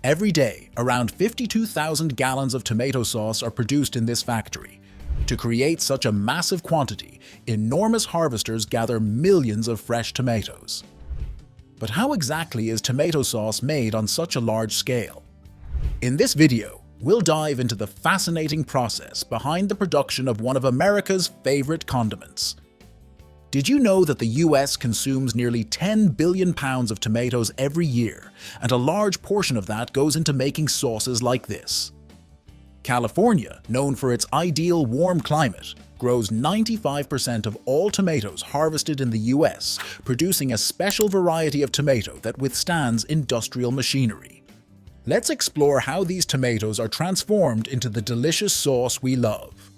Every day, around 52,000 gallons of tomato sauce are produced in this factory. To create such a massive quantity, enormous harvesters gather millions of fresh tomatoes. But how exactly is tomato sauce made on such a large scale? In this video, we'll dive into the fascinating process behind the production of one of America's favorite condiments. Did you know that the US consumes nearly 10 billion pounds of tomatoes every year, and a large portion of that goes into making sauces like this? California, known for its ideal warm climate, grows 95% of all tomatoes harvested in the US, producing a special variety of tomato that withstands industrial machinery. Let's explore how these tomatoes are transformed into the delicious sauce we love.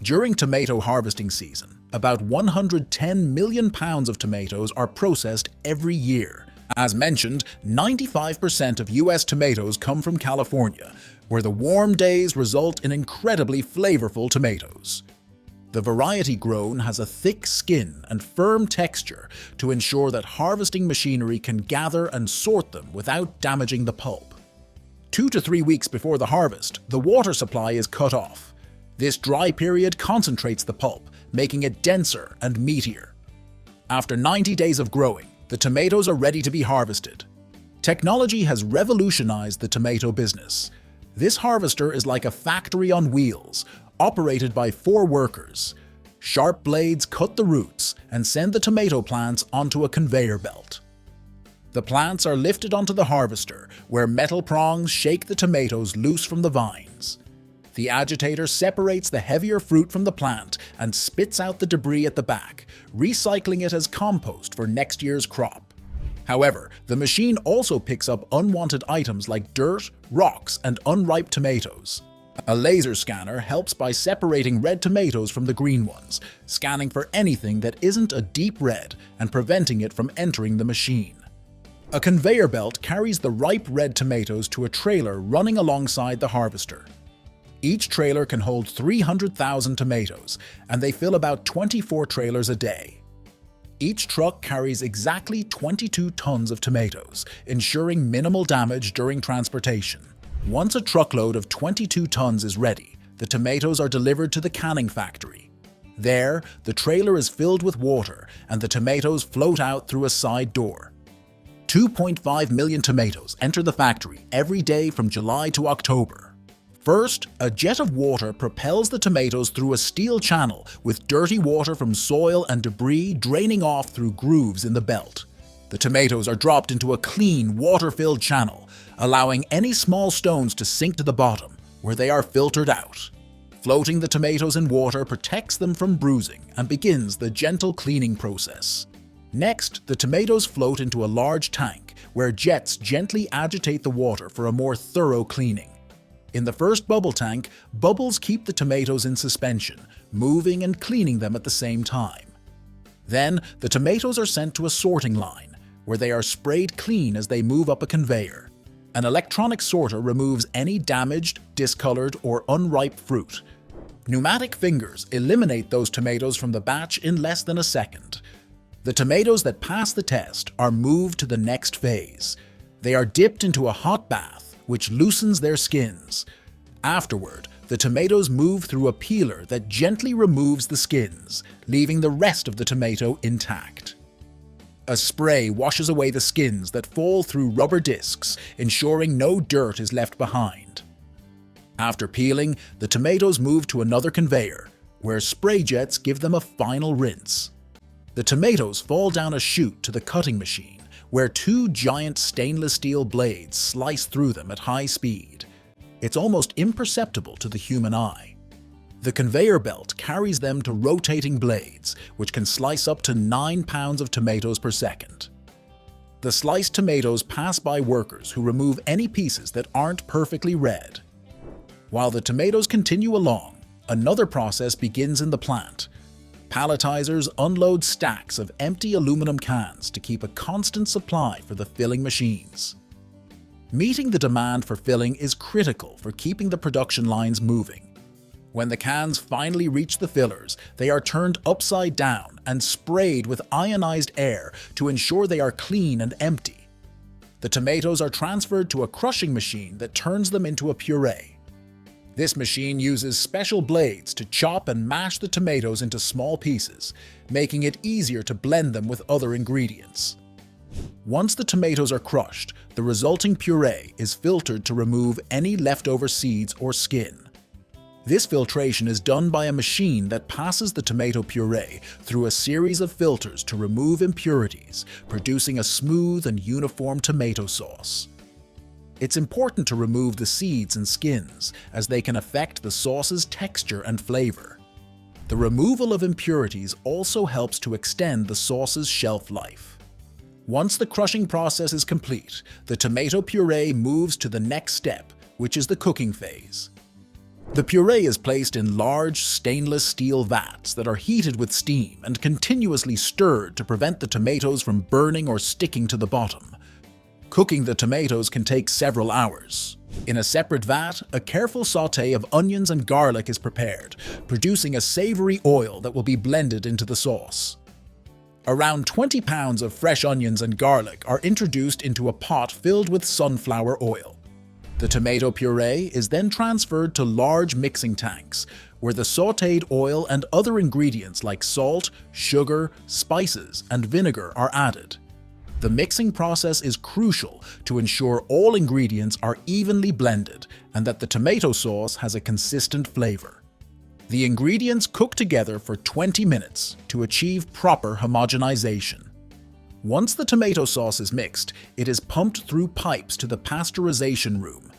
During tomato harvesting season, about 110 million pounds of tomatoes are processed every year. As mentioned, 95% of US tomatoes come from California, where the warm days result in incredibly flavorful tomatoes. The variety grown has a thick skin and firm texture to ensure that harvesting machinery can gather and sort them without damaging the pulp. 2 to 3 weeks before the harvest, the water supply is cut off. This dry period concentrates the pulp, making it denser and meatier. After 90 days of growing, the tomatoes are ready to be harvested. Technology has revolutionized the tomato business. This harvester is like a factory on wheels, operated by 4 workers. Sharp blades cut the roots and send the tomato plants onto a conveyor belt. The plants are lifted onto the harvester, where metal prongs shake the tomatoes loose from the vines. The agitator separates the heavier fruit from the plant and spits out the debris at the back, recycling it as compost for next year's crop. However, the machine also picks up unwanted items like dirt, rocks, and unripe tomatoes. A laser scanner helps by separating red tomatoes from the green ones, scanning for anything that isn't a deep red and preventing it from entering the machine. A conveyor belt carries the ripe red tomatoes to a trailer running alongside the harvester. Each trailer can hold 300,000 tomatoes, and they fill about 24 trailers a day. Each truck carries exactly 22 tons of tomatoes, ensuring minimal damage during transportation. Once a truckload of 22 tons is ready, the tomatoes are delivered to the canning factory. There, the trailer is filled with water, and the tomatoes float out through a side door. 2.5 million tomatoes enter the factory every day from July to October. First, a jet of water propels the tomatoes through a steel channel with dirty water from soil and debris draining off through grooves in the belt. The tomatoes are dropped into a clean, water-filled channel, allowing any small stones to sink to the bottom, where they are filtered out. Floating the tomatoes in water protects them from bruising and begins the gentle cleaning process. Next, the tomatoes float into a large tank, where jets gently agitate the water for a more thorough cleaning. In the first bubble tank, bubbles keep the tomatoes in suspension, moving and cleaning them at the same time. Then, the tomatoes are sent to a sorting line, where they are sprayed clean as they move up a conveyor. An electronic sorter removes any damaged, discolored, or unripe fruit. Pneumatic fingers eliminate those tomatoes from the batch in less than a second. The tomatoes that pass the test are moved to the next phase. They are dipped into a hot bath, which loosens their skins. Afterward, the tomatoes move through a peeler that gently removes the skins, leaving the rest of the tomato intact. A spray washes away the skins that fall through rubber discs, ensuring no dirt is left behind. After peeling, the tomatoes move to another conveyor, where spray jets give them a final rinse. The tomatoes fall down a chute to the cutting machine, where 2 giant stainless steel blades slice through them at high speed. It's almost imperceptible to the human eye. The conveyor belt carries them to rotating blades, which can slice up to 9 pounds of tomatoes per second. The sliced tomatoes pass by workers who remove any pieces that aren't perfectly red. While the tomatoes continue along, another process begins in the plant. Palletizers unload stacks of empty aluminum cans to keep a constant supply for the filling machines. Meeting the demand for filling is critical for keeping the production lines moving. When the cans finally reach the fillers, they are turned upside down and sprayed with ionized air to ensure they are clean and empty. The tomatoes are transferred to a crushing machine that turns them into a puree. This machine uses special blades to chop and mash the tomatoes into small pieces, making it easier to blend them with other ingredients. Once the tomatoes are crushed, the resulting puree is filtered to remove any leftover seeds or skin. This filtration is done by a machine that passes the tomato puree through a series of filters to remove impurities, producing a smooth and uniform tomato sauce. It's important to remove the seeds and skins, as they can affect the sauce's texture and flavor. The removal of impurities also helps to extend the sauce's shelf life. Once the crushing process is complete, the tomato puree moves to the next step, which is the cooking phase. The puree is placed in large stainless steel vats that are heated with steam and continuously stirred to prevent the tomatoes from burning or sticking to the bottom. Cooking the tomatoes can take several hours. In a separate vat, a careful sauté of onions and garlic is prepared, producing a savory oil that will be blended into the sauce. Around 20 pounds of fresh onions and garlic are introduced into a pot filled with sunflower oil. The tomato puree is then transferred to large mixing tanks, where the sautéed oil and other ingredients like salt, sugar, spices, and vinegar are added. The mixing process is crucial to ensure all ingredients are evenly blended and that the tomato sauce has a consistent flavor. The ingredients cook together for 20 minutes to achieve proper homogenization. Once the tomato sauce is mixed, it is pumped through pipes to the pasteurization room.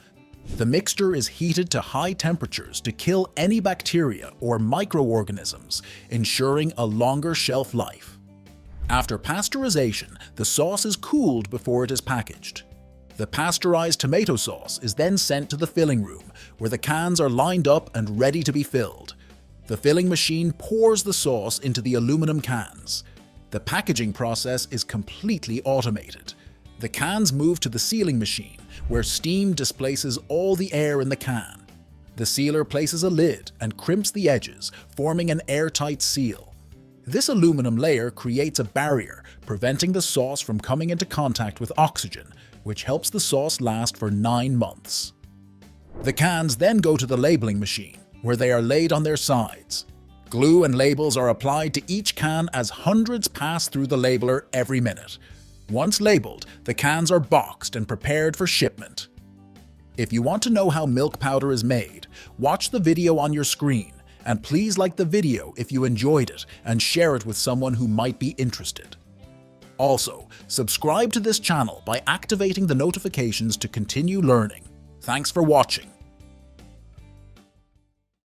The mixture is heated to high temperatures to kill any bacteria or microorganisms, ensuring a longer shelf life. After pasteurization, the sauce is cooled before it is packaged. The pasteurized tomato sauce is then sent to the filling room, where the cans are lined up and ready to be filled. The filling machine pours the sauce into the aluminum cans. The packaging process is completely automated. The cans move to the sealing machine, where steam displaces all the air in the can. The sealer places a lid and crimps the edges, forming an airtight seal. This aluminum layer creates a barrier, preventing the sauce from coming into contact with oxygen, which helps the sauce last for 9 months. The cans then go to the labeling machine, where they are laid on their sides. Glue and labels are applied to each can as hundreds pass through the labeler every minute. Once labeled, the cans are boxed and prepared for shipment. If you want to know how milk powder is made, watch the video on your screen, and please like the video if you enjoyed it and share it with someone who might be interested. Also, subscribe to this channel by activating the notifications to continue learning. Thanks for watching.